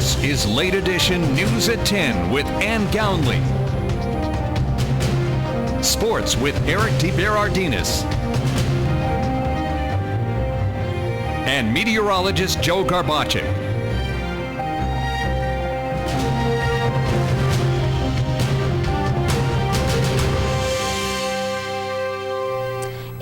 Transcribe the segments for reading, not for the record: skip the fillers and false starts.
This is Late Edition News at 10 with Ann Gownley. Sports with Eric DeBerardinis. And meteorologist Joe Garbacek.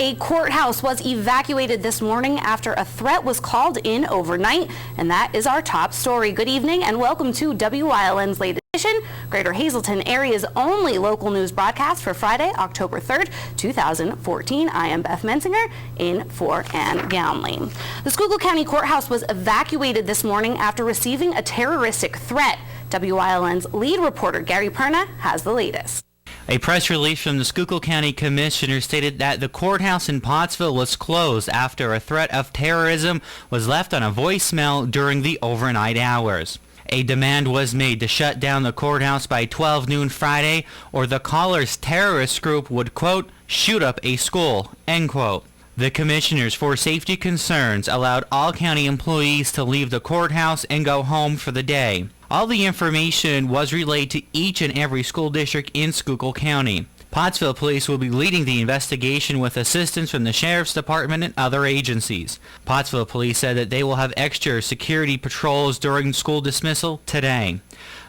A courthouse was evacuated this morning after a threat was called in overnight, and that is our top story. Good evening and welcome to WILN's Late Edition, Greater Hazleton area's only local news broadcast for Friday, October 3rd, 2014. I am Beth Mensinger, in for Ann Gownley. The Schuylkill County Courthouse was evacuated this morning after receiving a terroristic threat. WILN's lead reporter, Gary Perna, has the latest. A press release from the Schuylkill County Commissioner stated that the courthouse in Pottsville was closed after a threat of terrorism was left on a voicemail during the overnight hours. A demand was made to shut down the courthouse by 12 noon Friday, or the caller's terrorist group would, quote, shoot up a school, end quote. The commissioners, for safety concerns, allowed all county employees to leave the courthouse and go home for the day. All the information was relayed to each and every school district in Schuylkill County. Pottsville Police will be leading the investigation with assistance from the Sheriff's Department and other agencies. Pottsville Police said that they will have extra security patrols during school dismissal today.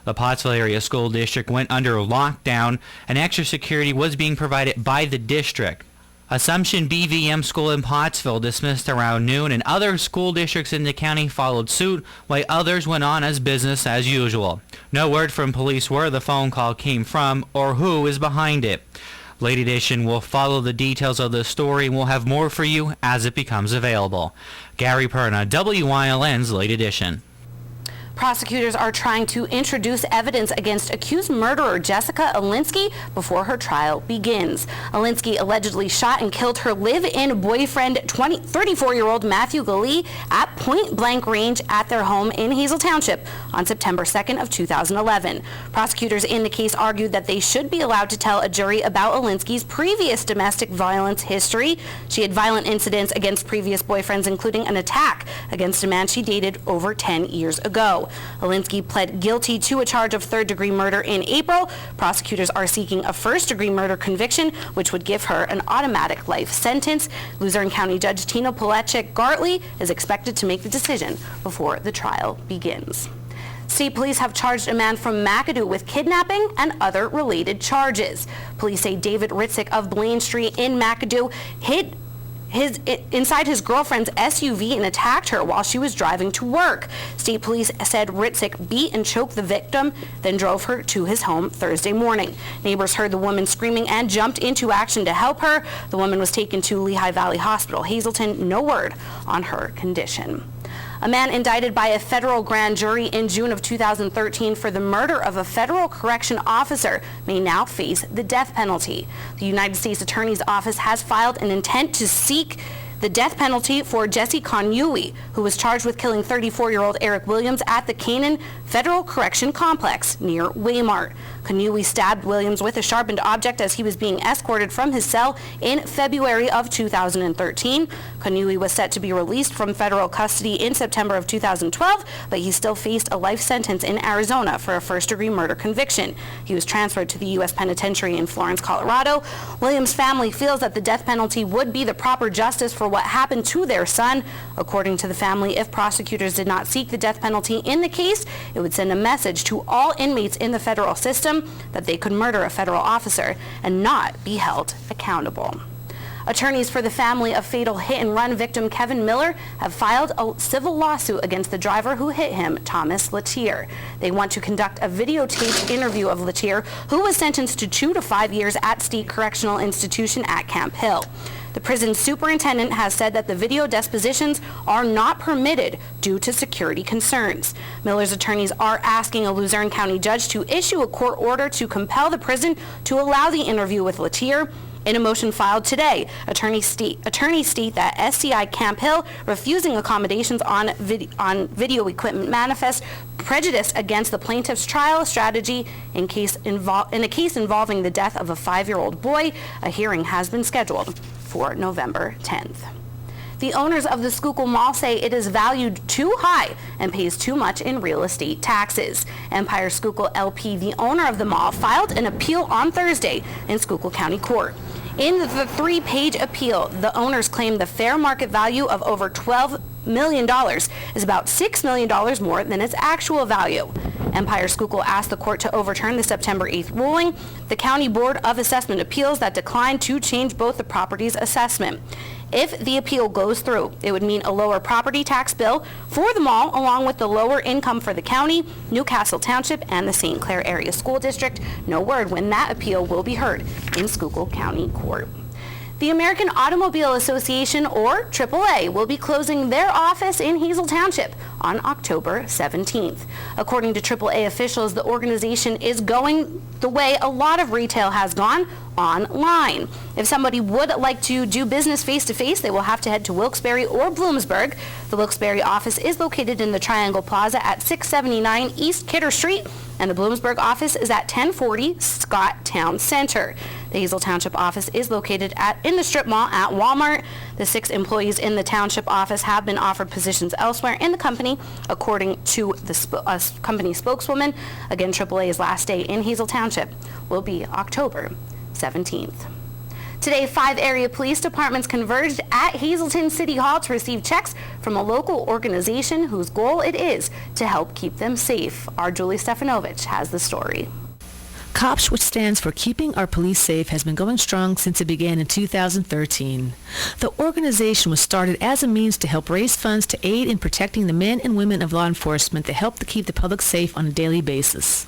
The Pottsville Area School District went under lockdown, and extra security was being provided by the district. Assumption BVM School in Pottsville dismissed around noon, and other school districts in the county followed suit, while others went on as business as usual. No word from police where the phone call came from or who is behind it. Late Edition will follow the details of the story, and we'll have more for you as it becomes available. Gary Perna, WILN's Late Edition. Prosecutors are trying to introduce evidence against accused murderer Jessica Alinsky before her trial begins. Alinsky allegedly shot and killed her live-in boyfriend, 34-year-old Matthew Galli, at point-blank range at their home in Hazel Township on September 2nd of 2011. Prosecutors in the case argued that they should be allowed to tell a jury about Alinsky's previous domestic violence history. She had violent incidents against previous boyfriends, including an attack against a man she dated over 10 years ago. Alinsky pled guilty to a charge of third-degree murder in April. Prosecutors are seeking a first-degree murder conviction, which would give her an automatic life sentence. Luzerne County Judge Tina Polechek-Gartley is expected to make the decision before the trial begins. State police have charged a man from McAdoo with kidnapping and other related charges. Police say David Ritzik of Blaine Street in McAdoo hid inside his girlfriend's SUV and attacked her while she was driving to work. State police said Ritzik beat and choked the victim, then drove her to his home Thursday morning. Neighbors heard the woman screaming and jumped into action to help her. The woman was taken to Lehigh Valley Hospital, Hazleton. No word on her condition. A man indicted by a federal grand jury in June of 2013 for the murder of a federal correction officer may now face the death penalty. The United States Attorney's Office has filed an intent to seek the death penalty for Jesse Connewy, who was charged with killing 34-year-old Eric Williams at the Canaan Federal Correction Complex near Waymart. Connewy stabbed Williams with a sharpened object as he was being escorted from his cell in February of 2013. Connewy was set to be released from federal custody in September of 2012, but he still faced a life sentence in Arizona for a first-degree murder conviction. He was transferred to the U.S. Penitentiary in Florence, Colorado. Williams' family feels that the death penalty would be the proper justice for what happened to their son. According to the family, if prosecutors did not seek the death penalty in the case, it would send a message to all inmates in the federal system that they could murder a federal officer and not be held accountable. Attorneys for the family of fatal hit-and-run victim Kevin Miller have filed a civil lawsuit against the driver who hit him, Thomas Latier. They want to conduct a videotaped interview of Latier, who was sentenced to 2 to 5 years at State Correctional Institution at Camp Hill. The prison superintendent has said that the video depositions are not permitted due to security concerns. Miller's attorneys are asking a Luzerne County judge to issue a court order to compel the prison to allow the interview with Latier. In a motion filed today, attorneys state that SCI Camp Hill refusing accommodations on video equipment manifest prejudice against the plaintiff's trial strategy in a case involving the death of a 5-year-old boy. A hearing has been scheduled for November 10th. The owners of the Schuylkill Mall say it is valued too high and pays too much in real estate taxes. Empire Schuylkill LP, the owner of the mall, filed an appeal on Thursday in Schuylkill County Court. In the 3-page appeal, the owners claim the fair market value of over $12 million is about $6 million more than its actual value. Empire Schuylkill asked the court to overturn the September 8th ruling, the County Board of Assessment Appeals that declined to change both the property's assessment. If the appeal goes through, it would mean a lower property tax bill for the mall, along with the lower income for the county, Newcastle Township, and the St. Clair Area School District. No word when that appeal will be heard in Schuylkill County Court. The American Automobile Association, or AAA, will be closing their office in Hazel Township on October 17th. According to AAA officials, the organization is going the way a lot of retail has gone, online. If somebody would like to do business face-to-face, they will have to head to Wilkes-Barre or Bloomsburg. The Wilkes-Barre office is located in the Triangle Plaza at 679 East Kidder Street, and the Bloomsburg office is at 1040 Scott Town Center. The Hazel Township office is located in the strip mall at Walmart. The 6 employees in the township office have been offered positions elsewhere in the company, according to the company spokeswoman. Again, AAA's last day in Hazel Township will be October 17th. Today, 5 area police departments converged at Hazelton City Hall to receive checks from a local organization whose goal it is to help keep them safe. Our Julie Stefanovich has the story. COPS, which stands for Keeping Our Police Safe, has been going strong since it began in 2013. The organization was started as a means to help raise funds to aid in protecting the men and women of law enforcement that help to keep the public safe on a daily basis.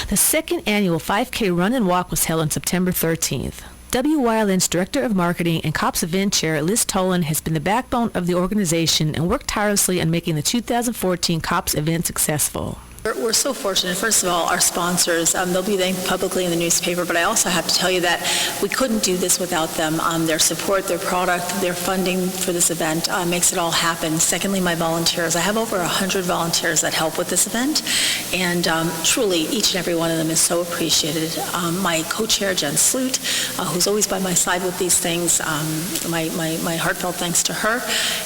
The second annual 5K Run and Walk was held on September 13th. WYLN's Director of Marketing and COPS Event Chair Liz Tolan has been the backbone of the organization and worked tirelessly on making the 2014 COPS event successful. We're so fortunate. First of all, our sponsors, they'll be thanked publicly in the newspaper, but I also have to tell you that we couldn't do this without them. Their support, their product, their funding for this event makes it all happen. Secondly, my volunteers. I have over 100 volunteers that help with this event, and truly each and every one of them is so appreciated. My co-chair, Jen Sloot, who's always by my side with these things, my heartfelt thanks to her.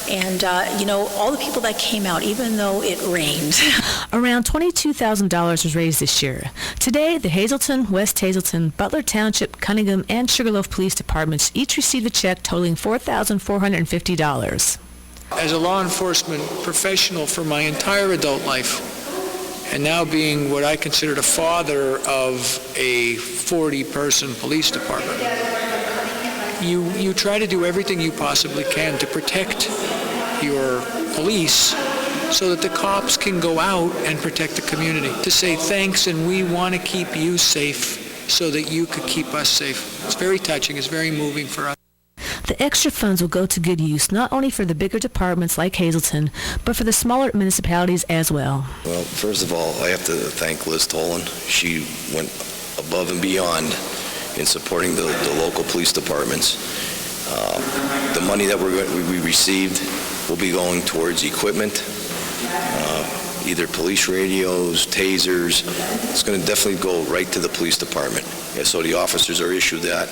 And, all the people that came out, even though it rained. Around $22,000 was raised this year. Today, the Hazelton, West Hazelton, Butler Township, Cunningham, and Sugarloaf Police Departments each received a check totaling $4,450. As a law enforcement professional for my entire adult life, and now being what I consider the father of a 40-person police department, you try to do everything you possibly can to protect your police so that the cops can go out and protect the community, to say thanks and we want to keep you safe so that you could keep us safe. It's very touching. It's very moving for us. The extra funds will go to good use, not only for the bigger departments like Hazelton, but for the smaller municipalities as well. Well, first of all, I have to thank Liz Tolan. She went above and beyond in supporting the local police departments. The money that we received will be going towards equipment, either police radios, tasers. It's going to definitely go right to the police department. Yeah, so the officers are issued that,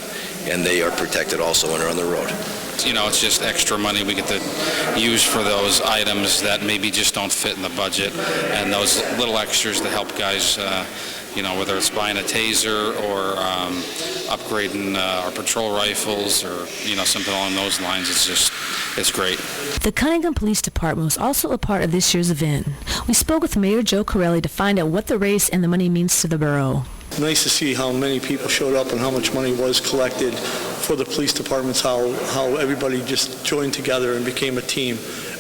and they are protected also when they're on the road. It's just extra money we get to use for those items that maybe just don't fit in the budget, and those little extras to help guys, whether it's buying a taser or upgrading our patrol rifles or, something along those lines. It's great. The Cunningham Police Department was also a part of this year's event. We spoke with Mayor Joe Corelli to find out what the race and the money means to the borough. Nice to see how many people showed up and how much money was collected for the police departments, how everybody just joined together and became a team.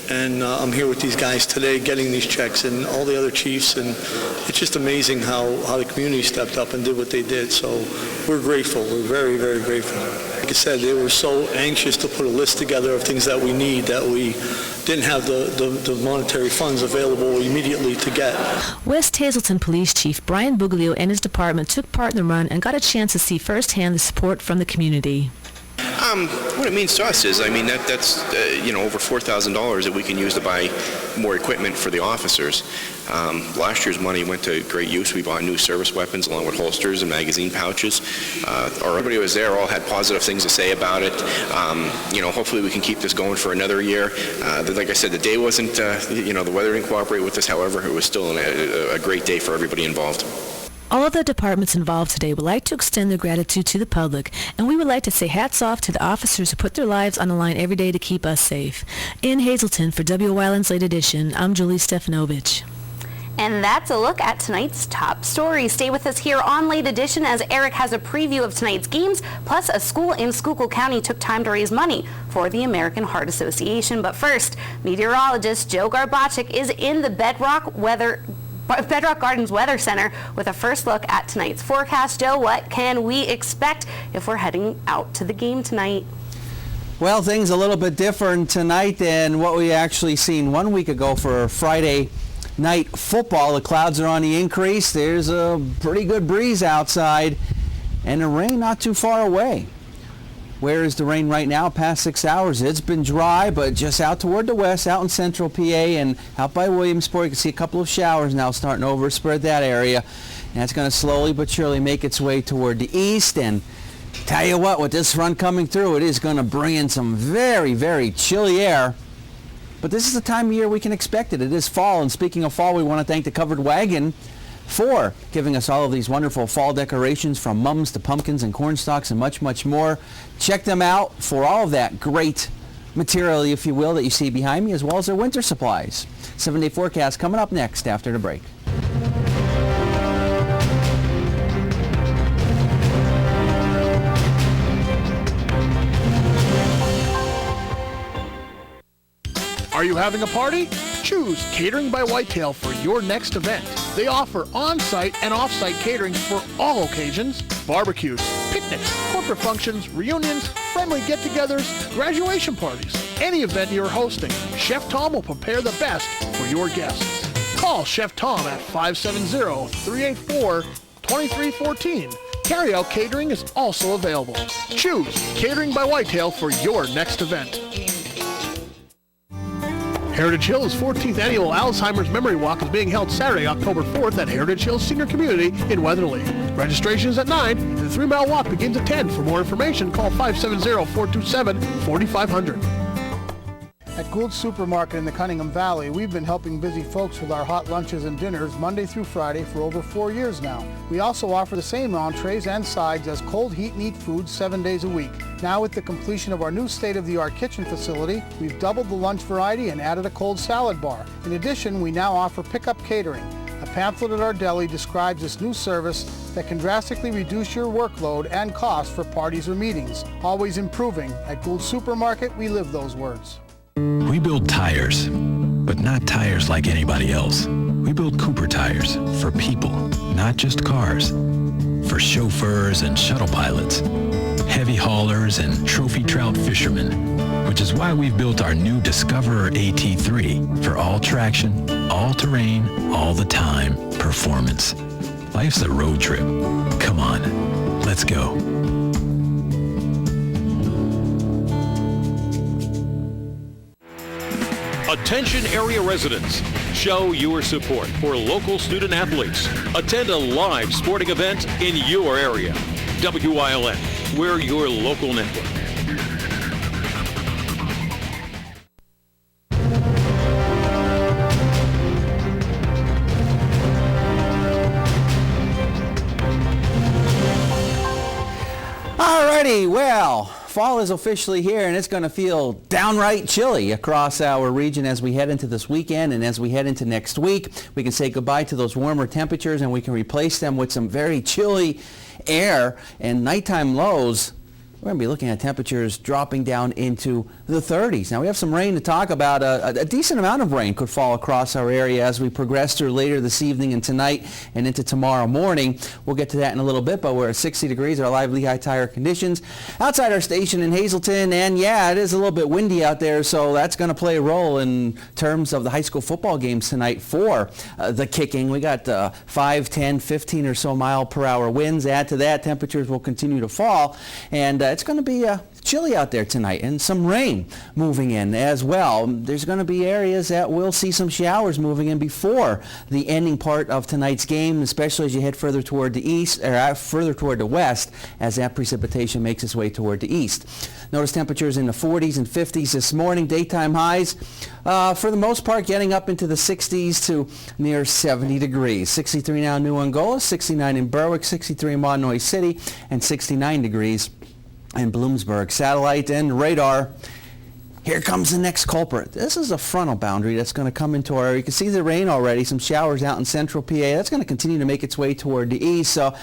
And I'm here with these guys today getting these checks and all the other chiefs, and it's just amazing how the community stepped up and did what they did. So we're grateful. We're very, very grateful. Like I said, they were so anxious to put a list together of things that we need that we didn't have the monetary funds available immediately to get. West Hazelton Police Chief Brian Buglio and his department took part in the run and got a chance to see firsthand the support from the community. What it means to us is, I mean, that's over $4,000 that we can use to buy more equipment for the officers. Last year's money went to great use. We bought new service weapons along with holsters and magazine pouches. Everybody who was there all had positive things to say about it. Hopefully we can keep this going for another year. Like I said, the day wasn't, the weather didn't cooperate with us. However, it was still a great day for everybody involved. All of the departments involved today would like to extend their gratitude to the public, and we would like to say hats off to the officers who put their lives on the line every day to keep us safe. In Hazleton, for WYLN's Late Edition, I'm Julie Stefanovich. And that's a look at tonight's top stories. Stay with us here on Late Edition as Eric has a preview of tonight's games, plus a school in Schuylkill County took time to raise money for the American Heart Association. But first, meteorologist Joe Garbacik is in the Bedrock Gardens Weather Center with a first look at tonight's forecast. Joe, what can we expect if we're heading out to the game tonight? Well, things a little bit different tonight than what we actually seen 1 week ago for Friday night football. The clouds are on the increase. There's a pretty good breeze outside and the rain not too far away. Where is the rain right now? Past 6 hours. It's been dry, but just out toward the west, out in central PA and out by Williamsport, you can see a couple of showers now starting to overspread that area. And that's going to slowly but surely make its way toward the east. And tell you what, with this front coming through, it is going to bring in some very, very chilly air. But this is the time of year we can expect it. It is fall. And speaking of fall, we want to thank the Covered Wagon for giving us all of these wonderful fall decorations, from mums to pumpkins and corn stalks and much, much more. Check them out for all of that great material, if you will, that you see behind me, as well as their winter supplies. 7-day forecast coming up next after the break. Are you having a party? Choose Catering by Whitetail for your next event. They offer on-site and off-site catering for all occasions: barbecues, picnics, corporate functions, reunions, friendly get-togethers, graduation parties. Any event you're hosting, Chef Tom will prepare the best for your guests. Call Chef Tom at 570-384-2314. Carry-out catering is also available. Choose Catering by Whitetail for your next event. Heritage Hills' 14th Annual Alzheimer's Memory Walk is being held Saturday, October 4th at Heritage Hills Senior Community in Weatherly. Registration is at 9 and the 3-mile walk begins at 10. For more information, call 570-427-4500. At Gould's Supermarket in the Cunningham Valley, we've been helping busy folks with our hot lunches and dinners Monday through Friday for over 4 years now. We also offer the same entrees and sides as cold heat and eat foods 7 days a week. Now with the completion of our new state-of-the-art kitchen facility, we've doubled the lunch variety and added a cold salad bar. In addition, we now offer pickup catering. A pamphlet at our deli describes this new service that can drastically reduce your workload and cost for parties or meetings. Always improving. At Gould's Supermarket, we live those words. We build tires, but not tires like anybody else. We build Cooper tires for people, not just cars. For chauffeurs and shuttle pilots, heavy haulers and trophy trout fishermen, which is why we've built our new Discoverer AT3 for all traction, all terrain, all the time performance. Life's a road trip. Come on, let's go. Attention area residents, show your support for local student athletes. Attend a live sporting event in your area. WYLN, we're your local network. Alrighty, well, fall is officially here and it's going to feel downright chilly across our region as we head into this weekend and as we head into next week. We can say goodbye to those warmer temperatures and we can replace them with some very chilly air and nighttime lows. We're going to be looking at temperatures dropping down into the 30s. Now we have some rain to talk about. A decent amount of rain could fall across our area as we progress through later this evening and tonight and into tomorrow morning. We'll get to that in a little bit, but we're at 60 degrees, our live Lehigh tire conditions outside our station in Hazleton. And yeah, it is a little bit windy out there, so that's going to play a role in terms of the high school football games tonight for the kicking. We got 5, 10, 15 or so mile per hour winds. Add to that, temperatures will continue to fall. And it's going to be chilly out there tonight, and some rain moving in as well. There's going to be areas that will see some showers moving in before the ending part of tonight's game, especially as you head further toward the east, or further toward the west, as that precipitation makes its way toward the east. Notice temperatures in the 40s and 50s this morning. Daytime highs, for the most part, getting up into the 60s to near 70 degrees. 63 now in New Angola, 69 in Berwick, 63 in Monomoy City, and 69 degrees in Bloomsburg. Satellite and radar. Here comes the next culprit. This is a frontal boundary that's going to come into our area. You can see the rain already, some showers out in central PA. That's going to continue to make its way toward the east. So,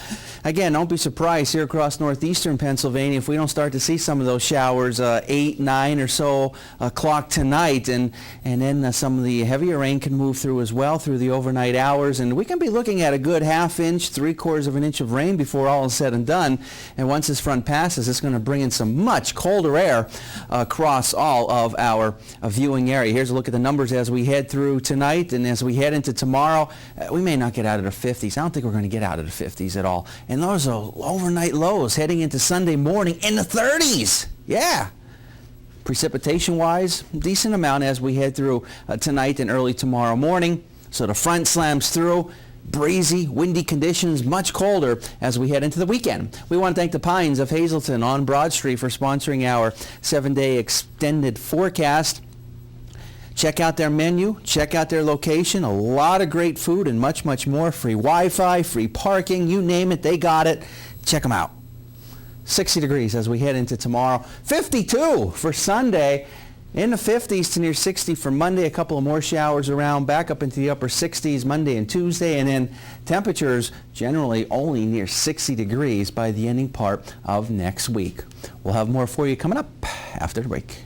again, don't be surprised here across northeastern Pennsylvania if we don't start to see some of those showers 8, 9 or so o'clock tonight. And then some of the heavier rain can move through as well through the overnight hours. And we can be looking at a good half inch, 3/4 of an inch of rain before all is said and done. And once this front passes, it's going to bring in some much colder air across all of our viewing area. Here's a look at the numbers as we head through tonight, and as we head into tomorrow, we may not get out of the 50s. I don't think we're going to get out of the 50s at all. And those are overnight lows heading into Sunday morning in the 30s. Yeah. Precipitation-wise, decent amount as we head through tonight and early tomorrow morning. So the front slams through. Breezy, windy conditions, much colder as we head into the weekend. We want to thank the Pines of Hazleton on Broad Street for sponsoring our 7-day extended forecast. Check out their menu, check out their location, a lot of great food and much, much more. Free Wi-Fi, free parking, you name it, they got it. Check them out. 60 degrees as we head into tomorrow. 52 for Sunday. In the 50s to near 60 for Monday, a couple of more showers around, back up into the upper 60s Monday and Tuesday, and then temperatures generally only near 60 degrees by the ending part of next week. We'll have more for you coming up after the break.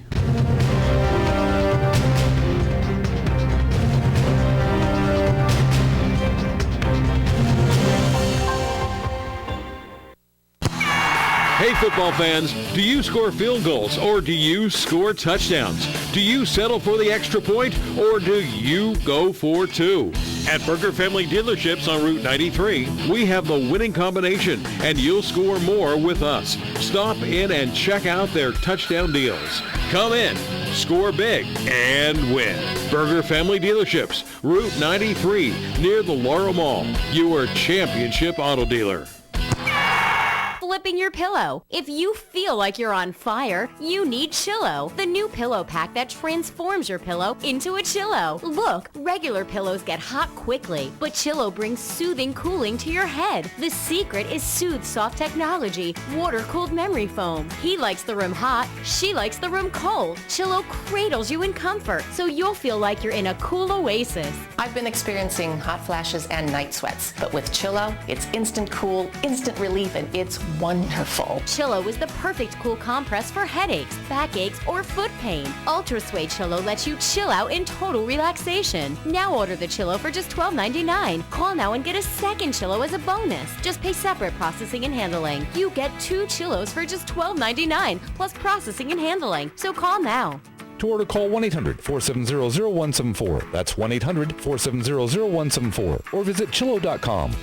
Hey, football fans, do you score field goals or do you score touchdowns? Do you settle for the extra point or do you go for two? At Burger Family Dealerships on Route 93, we have the winning combination, and you'll score more with us. Stop in and check out their touchdown deals. Come in, score big, and win. Burger Family Dealerships, Route 93, near the Laurel Mall, your championship auto dealer. Flipping your pillow. If you feel like you're on fire, you need Chillo, the new pillow pack that transforms your pillow into a Chillo. Look, regular pillows get hot quickly, but Chillo brings soothing cooling to your head. The secret is Soothe Soft technology, water-cooled memory foam. He likes the room hot, she likes the room cold. Chillo cradles you in comfort, so you'll feel like you're in a cool oasis. I've been experiencing hot flashes and night sweats, but with Chillo, it's instant cool, instant relief, and it's wonderful. Chillo is the perfect cool compress for headaches, backaches, or foot pain. Ultra Sway Chillo lets you chill out in total relaxation. Now order the Chillo for just $12.99. Call now and get a second Chillo as a bonus. Just pay separate processing and handling. You get 2 Chillos for just $12.99 plus processing and handling. So call now. To order, call 1-800-470-0174. That's 1-800-470-0174. Or visit Chillo.com.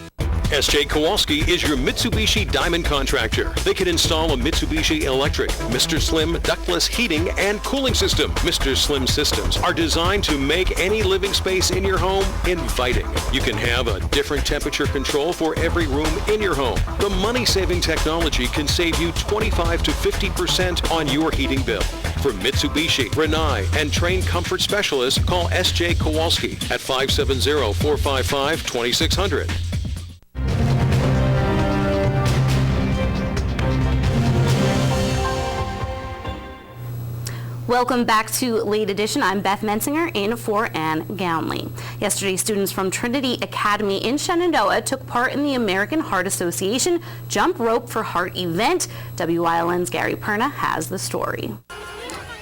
S.J. Kowalski is your Mitsubishi Diamond contractor. They can install a Mitsubishi electric, Mr. Slim ductless heating and cooling system. Mr. Slim systems are designed to make any living space in your home inviting. You can have a different temperature control for every room in your home. The money-saving technology can save you 25 to 50% on your heating bill. For Mitsubishi, Rinnai, and trained comfort specialists, call S.J. Kowalski at 570-455-2600. Welcome back to Late Edition. I'm Beth Mensinger in for Ann Gownley. Yesterday, students from Trinity Academy in Shenandoah took part in the American Heart Association Jump Rope for Heart event. WILN's Gary Perna has the story.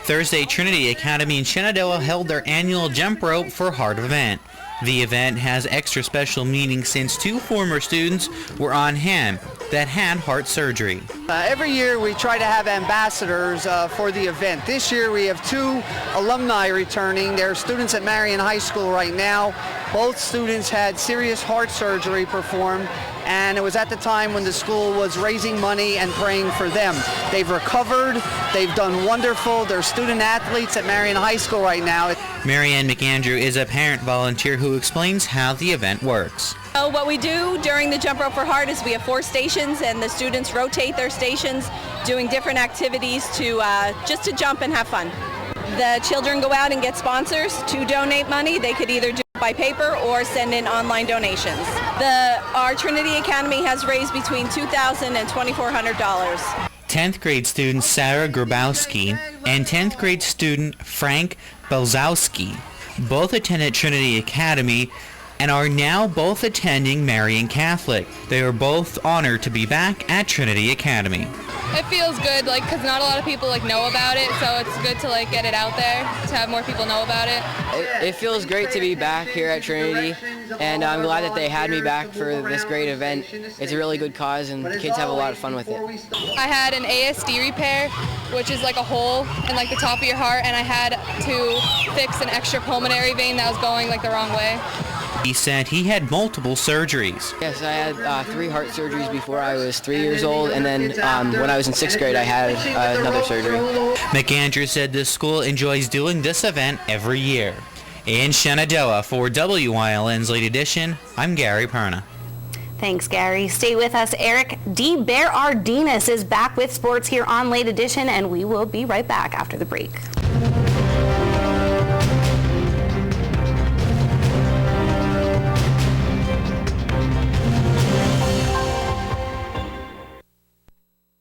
Thursday, Trinity Academy in Shenandoah held their annual Jump Rope for Heart event. The event has extra special meaning since 2 former students were on hand that had heart surgery. Every year we try to have ambassadors for the event. This year we have 2 alumni returning. They're students at Marion High School right now. Both students had serious heart surgery performed, and it was at the time when the school was raising money and praying for them. They've recovered. They've done wonderful. They're student athletes at Marion High School right now. Marianne McAndrew is a parent volunteer who explains how the event works. What we do during the Jump Rope for Heart is we have 4 stations, and the students rotate their stations doing different activities to just to jump and have fun. The children go out and get sponsors to donate money. They could either do it by paper or send in online donations. Our Trinity Academy has raised between $2,000 and $2,400. 10th grade student Sarah Grabowski and 10th grade student Frank Belzowski both attended Trinity Academy and are now both attending Marion Catholic. They are both honored to be back at Trinity Academy. It feels good, because not a lot of people know about it, so it's good to get it out there, to have more people know about it. It feels great to be back here at Trinity, and I'm glad that they had me back for this great event. It's a really good cause, and the kids have a lot of fun with it. I had an ASD repair, which is like a hole in the top of your heart, and I had to fix an extra pulmonary vein that was going the wrong way. He said he had multiple surgeries. Yes, I had 3 heart surgeries before I was 3 years old, and then when I was in 6th grade, I had another surgery. McAndrew said the school enjoys doing this event every year. In Shenandoah for WILN's Late Edition, I'm Gary Perna. Thanks, Gary. Stay with us. Eric D. Berardinis is back with sports here on Late Edition, and we will be right back after the break.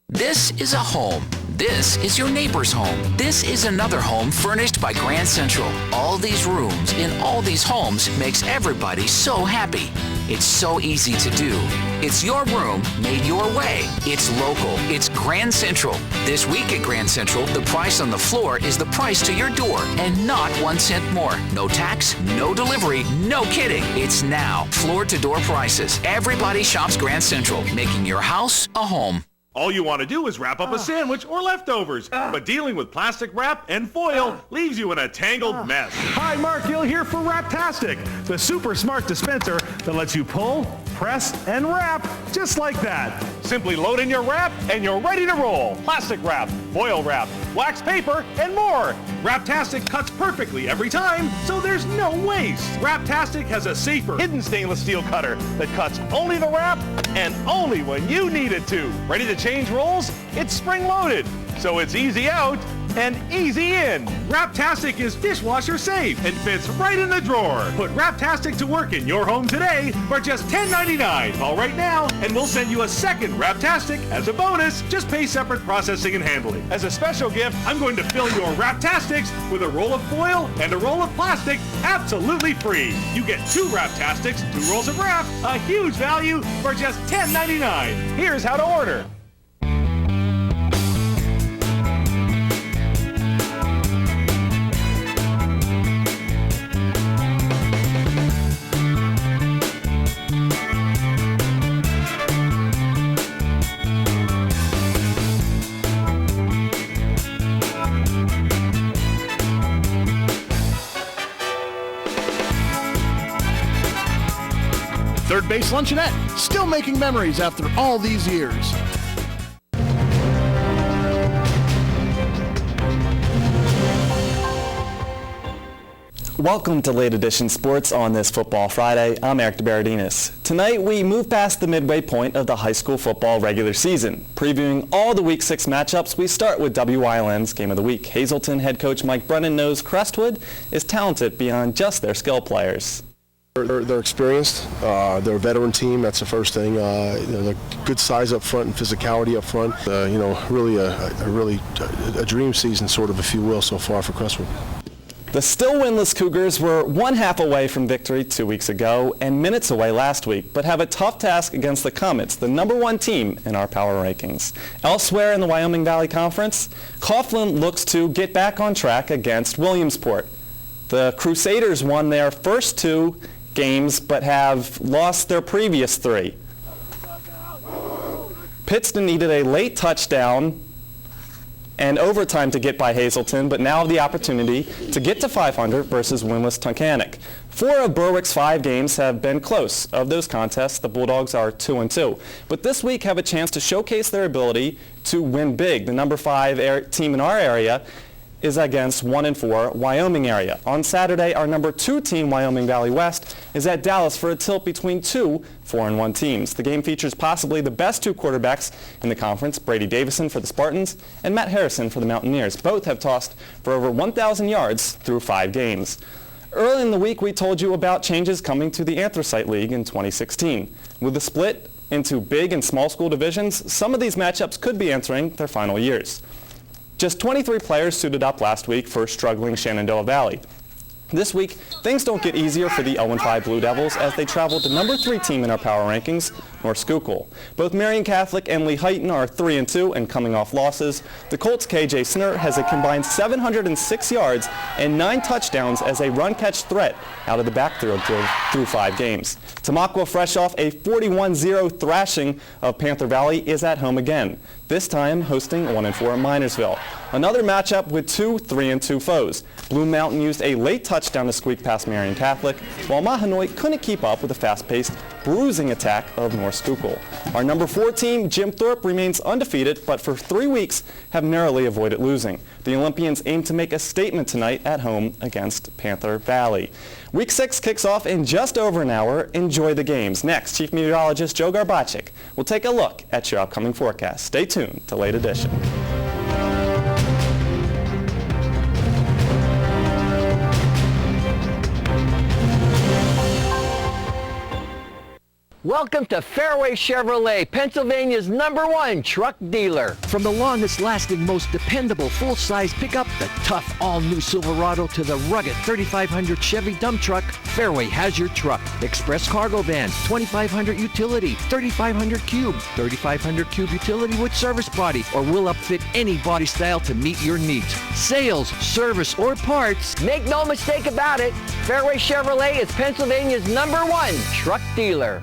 This is a home. This is your neighbor's home. This is another home furnished by Grand Central. All these rooms in all these homes makes everybody so happy. It's so easy to do. It's your room made your way. It's local. It's Grand Central. This week at Grand Central, the price on the floor is the price to your door and not 1 cent more. No tax, no delivery, no kidding. It's now. Floor to door prices. Everybody shops Grand Central, making your house a home. All you want to do is wrap up a sandwich or leftovers, but dealing with plastic wrap and foil leaves you in a tangled mess. Hi, Mark Gill here for Wraptastic, the super smart dispenser that lets you pull, press, and wrap just like that. Simply load in your wrap and you're ready to roll. Plastic wrap, foil wrap, wax paper, and more. Wraptastic cuts perfectly every time, so there's no waste. Wraptastic has a safer, hidden stainless steel cutter that cuts only the wrap and only when you need it to. Ready to change rolls? It's spring-loaded, so it's easy out and easy in. Wraptastic is dishwasher safe and fits right in the drawer. Put Wraptastic to work in your home today for just $10.99. Call right now and we'll send you a second Wraptastic as a bonus. Just pay separate processing and handling. As a special gift, I'm going to fill your Wraptastics with a roll of foil and a roll of plastic absolutely free. You get 2 Wraptastics, 2 rolls of wrap, a huge value for just $10.99. Here's how to order. Third Base Luncheonette, still making memories after all these years. Welcome to Late Edition Sports on this Football Friday. I'm Eric DeBerardinis. Tonight we move past the midway point of the high school football regular season. Previewing all the Week 6 matchups, we start with WILN's Game of the Week. Hazleton head coach Mike Brennan knows Crestwood is talented beyond just their skill players. They're experienced. They're a veteran team. That's the first thing. They're good size up front and physicality up front. Really a dream season, sort of, if you will, so far for Crestwood. The still winless Cougars were 1/2 away from victory 2 weeks ago and minutes away last week, but have a tough task against the Comets, the #1 team in our power rankings. Elsewhere in the Wyoming Valley Conference, Coughlin looks to get back on track against Williamsport. The Crusaders won their first 2 games but have lost their previous 3. Pittston needed a late touchdown and overtime to get by Hazleton, but now have the opportunity to get to 500 versus winless Tunkhannock. 4 of Berwick's 5 games have been close. Of those contests, the Bulldogs are 2-2. But this week have a chance to showcase their ability to win big. The number 5 team in our area is against 1-4 Wyoming area. On Saturday, our number 2 team, Wyoming Valley West, is at Dallas for a tilt between 2 4-1 teams. The game features possibly the best 2 quarterbacks in the conference, Brady Davison for the Spartans and Matt Harrison for the Mountaineers. Both have tossed for over 1,000 yards through 5 games. Early in the week, we told you about changes coming to the Anthracite League in 2016. With the split into big and small school divisions, some of these matchups could be entering their final years. Just 23 players suited up last week for struggling Shenandoah Valley. This week, things don't get easier for the 0-5 Blue Devils as they travel to number 3 team in our power rankings, North Schuylkill. Both Marion Catholic and Lehighton are 3-2 and coming off losses. The Colts' KJ Snert has a combined 706 yards and 9 touchdowns as a run-catch threat out of the backfield through 5 games. Tamaqua, fresh off a 41-0 thrashing of Panther Valley, is at home again, this time hosting 1-4 Minersville. Another matchup with 2 3-2 foes. Blue Mountain used a late touchdown to squeak past Marion Catholic, while Mahanoy couldn't keep up with the fast-paced, bruising attack of North Schuylkill. Our number 4 team, Jim Thorpe, remains undefeated, but for 3 weeks have narrowly avoided losing. The Olympians aim to make a statement tonight at home against Panther Valley. Week 6 kicks off in just over an hour. Enjoy the games. Next, Chief Meteorologist Joe Garbacik will take a look at your upcoming forecast. Stay tuned to Late Edition. Welcome to Fairway Chevrolet, Pennsylvania's #1 truck dealer. From the longest-lasting, most dependable full-size pickup, the tough all-new Silverado, to the rugged 3500 Chevy dump truck, Fairway has your truck. Express cargo van, 2500 utility, 3500 cube utility with service body, or we'll upfit any body style to meet your needs. Sales, service, or parts, make no mistake about it, Fairway Chevrolet is Pennsylvania's #1 truck dealer.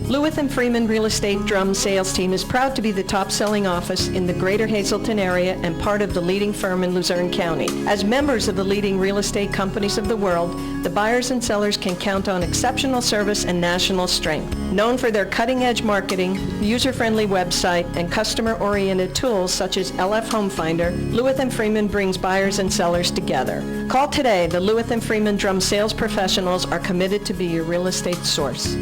Lewis & Freeman Real Estate Drum Sales Team is proud to be the top-selling office in the greater Hazleton area and part of the leading firm in Luzerne County. As members of the leading real estate companies of the world, the buyers and sellers can count on exceptional service and national strength. Known for their cutting-edge marketing, user-friendly website, and customer-oriented tools such as LF Home Finder, Lewis & Freeman brings buyers and sellers together. Call today. The Lewis & Freeman Drum Sales Professionals are committed to be your real estate source.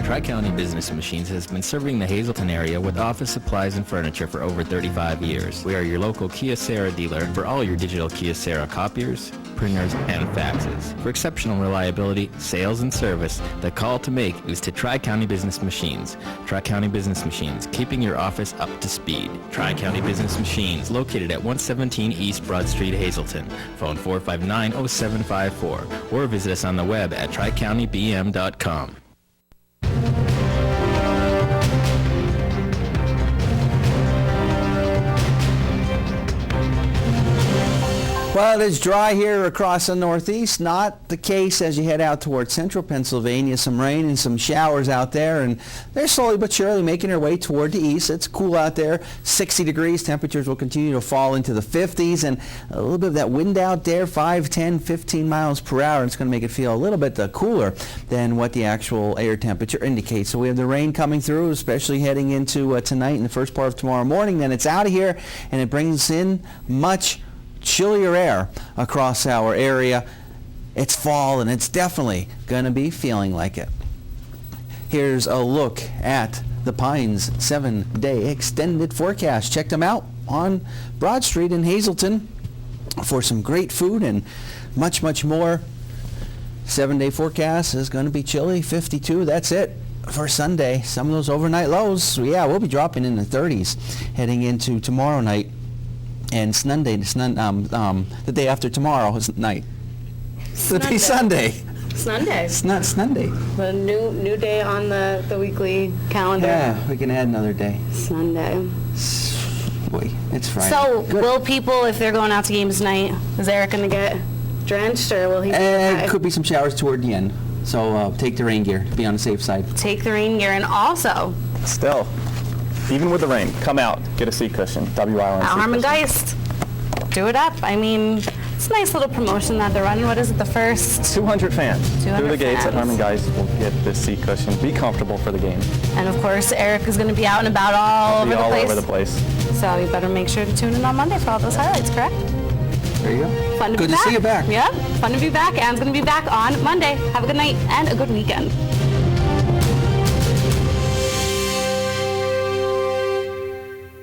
Tri-County Business Machines has been serving the Hazleton area with office supplies and furniture for over 35 years. We are your local Kyocera dealer for all your digital Kyocera copiers, printers, and faxes. For exceptional reliability, sales, and service, the call to make is to Tri-County Business Machines. Tri-County Business Machines, keeping your office up to speed. Tri-County Business Machines, located at 117 East Broad Street, Hazleton. Phone 459-0754, or visit us on the web at tricountybm.com. Well, it is dry here across the Northeast. Not the case as you head out towards central Pennsylvania. Some rain and some showers out there, and they're slowly but surely making their way toward the east. It's cool out there, 60 degrees. Temperatures will continue to fall into the 50s, and a little bit of that wind out there, 5, 10, 15 miles per hour. It's going to make it feel a little bit cooler than what the actual air temperature indicates. So we have the rain coming through, especially heading into tonight and the first part of tomorrow morning. Then it's out of here, and it brings in much chillier air across our area. It's fall, and it's definitely going to be feeling like it. Here's a look at the Pines 7-day extended forecast. Check them out on Broad Street in Hazleton for some great food and much, much more. 7-day forecast is going to be chilly, 52. That's it for Sunday. Some of those overnight lows, so yeah, we'll be dropping in the 30s heading into tomorrow night. And Sunday, the day after tomorrow is night. It'll be Sunday. Sunday. It's not Sunday. The new day on the weekly calendar. Yeah, we can add another day. Sunday. Boy, it's Friday. So, Good. will people, if they're going out to games tonight, is Eric going to get drenched, or will he be okay? Could be some showers toward the end. So take the rain gear. Be on the safe side. Take the rain gear, and also Still, even with the rain, come out, get a seat cushion. WILN. Mount Harmon Geist, do it up. I mean, it's a nice little promotion that they're running. What is it, the first? 200 fans 200 through the gates fans. at Harmon Geist will get this seat cushion. Be comfortable for the game. And of course, Eric is going to be out and about all over the place. So you better make sure to tune in on Monday for all those highlights, correct? There you go. Fun to Good be to back. see you back. Yeah, fun to be back. Anne's going to be back on Monday. Have a good night and a good weekend.